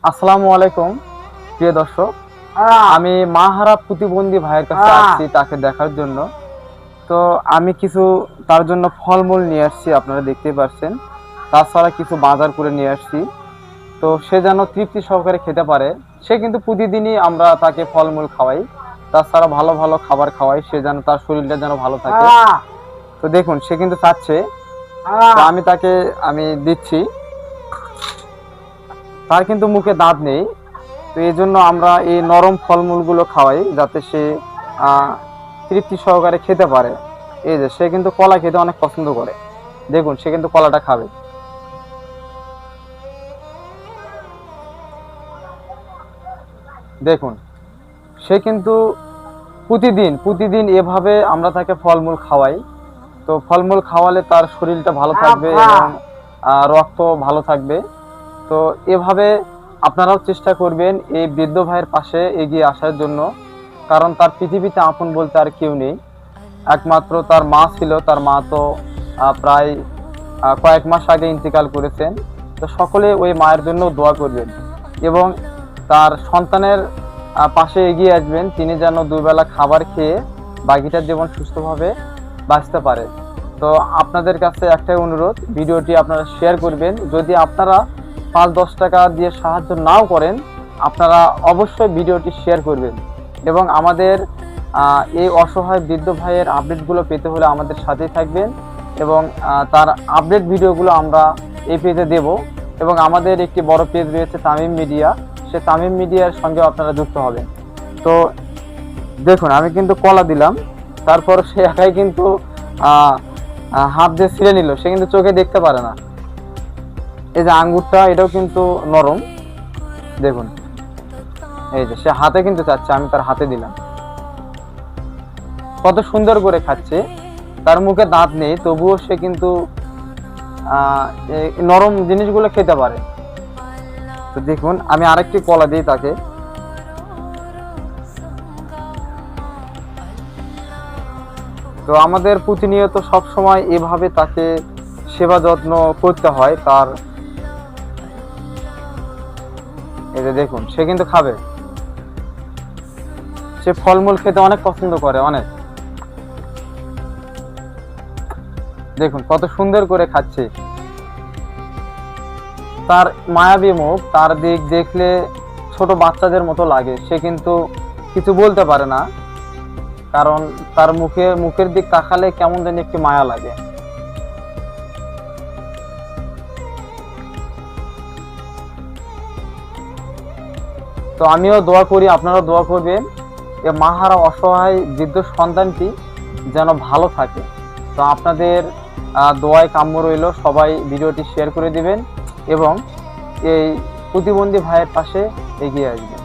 আসসালামু আলাইকুম প্রিয় দর্শক, আমি মাহারা প্রতিবন্ধী ভাইয়ের কাছে আসছি তাকে দেখার জন্য। তো আমি কিছু তার জন্য ফলমূল নিয়ে আসছি, আপনারা দেখতেই পাচ্ছেন। তাছাড়া কিছু বাজার করে নিয়ে আসছি, তো সে যেন তৃপ্তি সহকারে খেতে পারে। সে কিন্তু প্রতিদিনই আমরা তাকে ফলমূল খাওয়াই, তাছাড়া ভালো ভালো খাবার খাওয়াই, সে যেন তার শরীরটা যেন ভালো থাকে। তো দেখুন সে কিন্তু চাচ্ছে, তো আমি তাকে দিচ্ছি। তার কিন্তু মুখে দাঁত নেই, তো এই জন্য আমরা এই নরম ফলমূলগুলো খাওয়াই যাতে সে তৃপ্তি সহকারে খেতে পারে। এই যে সে কিন্তু কলা খেতে অনেক পছন্দ করে, দেখুন সে কিন্তু কলাটা খাবে। দেখুন সে কিন্তু প্রতিদিন প্রতিদিন এভাবে আমরা তাকে ফলমূল খাওয়াই। তো ফলমূল খাওয়ালে তার শরীরটা ভালো থাকবে এবং রক্ত ভালো থাকবে। তো এভাবে আপনারাও চেষ্টা করবেন এই বৃদ্ধ ভাইয়ের পাশে এগিয়ে আসার জন্য, কারণ তার পৃথিবীতে আপন বলতে আর কেউ নেই। একমাত্র তার মা ছিল, তার মা তো প্রায় কয়েক মাস আগে ইন্তেকাল করেছেন। তো সকলে ওই মায়ের জন্য দোয়া করবেন এবং তার সন্তানের পাশে এগিয়ে আসবেন, তিনি যেন দুবেলা খাবার খেয়ে বাকিটা জীবন সুস্থভাবে বাঁচতে পারে। তো আপনাদের কাছে একটাই অনুরোধ, ভিডিওটি আপনারা শেয়ার করবেন। যদি আপনারা 5-10 টাকা দিয়ে সাহায্য নাও করেন, আপনারা অবশ্যই ভিডিওটি শেয়ার করবেন এবং আমাদের এই অসহায় বৃদ্ধ ভাইয়ের আপডেটগুলো পেতে হলে আমাদের সাথেই থাকবেন এবং তার আপডেট ভিডিওগুলো আমরা এই পেজে দেব। এবং আমাদের একটি বড় পেজ রয়েছে তামিম মিডিয়া, সে তামিম মিডিয়ার সঙ্গে আপনারা যুক্ত হবেন। তো দেখুন আমি কিন্তু কলা দিলাম, তারপর সে একাই কিন্তু হাত দিয়ে ছিঁড়ে নিল, সে কিন্তু চোখে দেখতে পারে না। এই যে আঙ্গুরটা, এটাও কিন্তু নরম, দেখুন এই যে সে হাতে কিন্তু চাচ্ছে, আমি তার হাতে দিলাম। কত সুন্দর করে খাচ্ছে, তার মুখে দাঁত নেই তবুও সে কিন্তু নরম জিনিসগুলো খেতে পারে। তো দেখুন আমি আরেকটি কলা দিই তাকে। তো আমাদের প্রতিনিয়ত সব সময় এভাবে তাকে সেবা যত্ন করতে হয় তার। এই যে দেখুন সে কিন্তু খাবে, সে ফলমূল খেতে অনেক পছন্দ করে, অনেক। দেখুন কত সুন্দর করে খাচ্ছে, তার মায়াবী মুখ, তার দিক দেখলে ছোট বাচ্চাদের মতো লাগে। সে কিন্তু কিছু বলতে পারে না, কারণ তার মুখের দিক তাকালে কেমন জানি একটি মায়া লাগে। তো আমিও দোয়া করি, আপনারাও দোয়া করবেন এ মাহারা অসহায় বৃদ্ধ সন্তানটি যেন ভালো থাকে। তো আপনাদের দোয়ায় কাম্য রইল, সবাই ভিডিওটি শেয়ার করে দিবেন এবং এই প্রতিবন্ধী ভাইয়ের পাশে এগিয়ে আসবেন।